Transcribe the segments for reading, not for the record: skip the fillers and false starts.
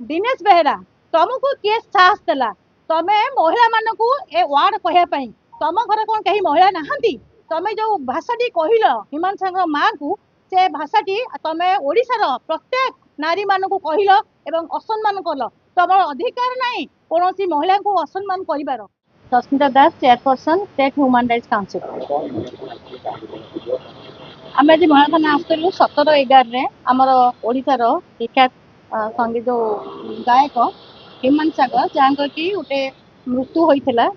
दिनेश बेहेरा तुमको किए साहस देला तमे महिला मानकू ए वार्ड कहया तुम घर कौन कहीं महिला नहांती तमे जो भाषाटी कहल हिमांशु माँ को से भाषाटी तमे ओडिशार प्रत्येक नारी मानकू कहल एवं असम्मान कल तुम अधिकार नहीं कौन महिला को असम्मान कर। Sasmita Das chairperson state human rights council. आम आज महिला थाना आसलु 17/11 आमर ओडिशार विख्यात संगीत जो गायक हेमंत सागर जहाँ कि गोटे मृत्यु होता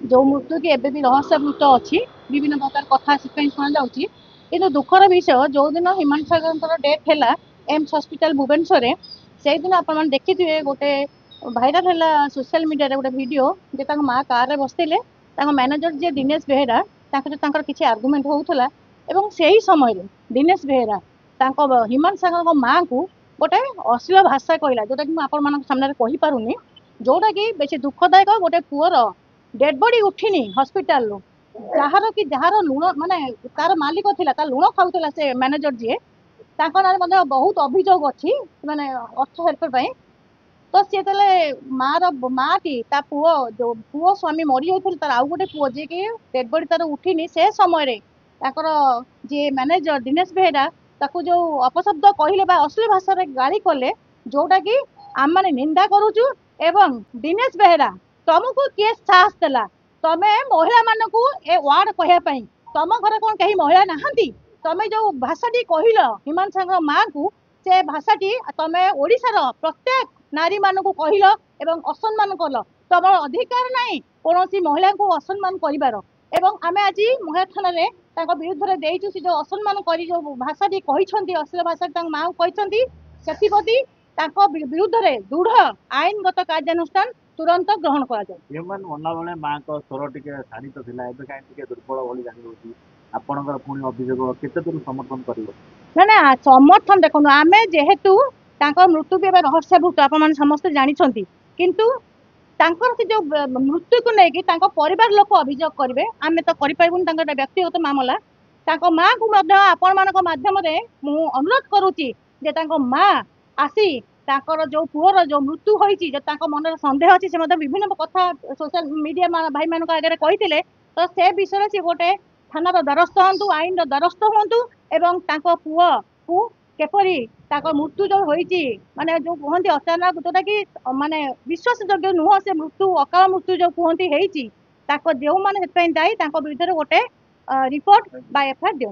जो मृत्यु की एबे भी रहस्य मृत्यु अच्छी विभिन्न प्रकार कथा शुणा जाऊँगी कि दुखर विषय जो दिन हेमंत सागर डेथ है एम्स हॉस्पिटल भुवनेश्वर से दिन आप देखिए गोटे भाइराल है सोशल मीडिया गोटे वीडियो जे माँ कार बसते मैनेजर जी दिनेश बेहेरा किसी आर्गुमेंट होता एवं से ही समय दिनेश बेहेरा हिमांशु सागर माँ को गोटे अश्लील भाषा कहला जोटा कि मुझे सामने कहीपरूनी जोटा कि बेस दुखदायक गोटे पुअर डेड बॉडी उठिनी हॉस्पिटल जार कि जार लुण माने तार मालिक था लुण खाऊला से मैनेजर जी बहुत अभियोग अच्छी माने अर्थ हेरफेर तो सी माटी पुओ जो पुओ स्वामी मरी जाता आउ गोटे पुओ जी कि डेड बॉडी तार उठिनी से समय जी मैनेजर दिनेश बेहेरा ताकू जो अपशब्द कहले अश्लील भाषा गाड़ी कले जोटा कि आम मैंने निंदा करुचु एवं दिनेश बेहेरा तुमको किए साहस देला तमे महिला मानकू ए वार्ड कहया तुम घर कौन कहीं महिला नहांती तमे जो भाषाटी कहल हिमांशु माँ को से भाषाटी तमे ओडिशार प्रत्येक नारी मानकू कहल एवं असम्मान कल तुम अधिकार नहीं कौन महिला को असम्मान कर। एवं आम आज महिला थाना विरुद्ध में देचु से जो असम्मान कर जो भाषाटी कहते अश्लील भाषा माँ कहते से विरुद्ध में दृढ़ आईनगत कार्यानुष्ठान तुरंत ग्रहण कर। ना ना समर्थन देखो आम जेहेतु मृत्यु भी रहस्यभूत आप समस्ते जानते किंतु से जो मृत्यु को लेकिन परिवार लोक अभियोग करेंगे आम तो करूँ व्यक्तिगत मामला माँ को आपण माध्यम अनुरोध करुच्ची माँ आसी जो पुअर जो मृत्यु होती मन सन्देह अच्छी से विभिन्न कथा सोशल मीडिया भाई मान आगे कही तो से विषय सी गोटे थानार द्वारस्थ हूँ आईन द्वारस्थ हूँ एवं पुओ को केपरी मृत्यु जो होती माने जो कहते अचानक जोटा कि माने विश्वासयोग्य नुह से मृत्यु अकाल मृत्यु जो कहती जो मैंने दायी विरुद्ध गोटे रिपोर्ट बा एफआईआर दियो।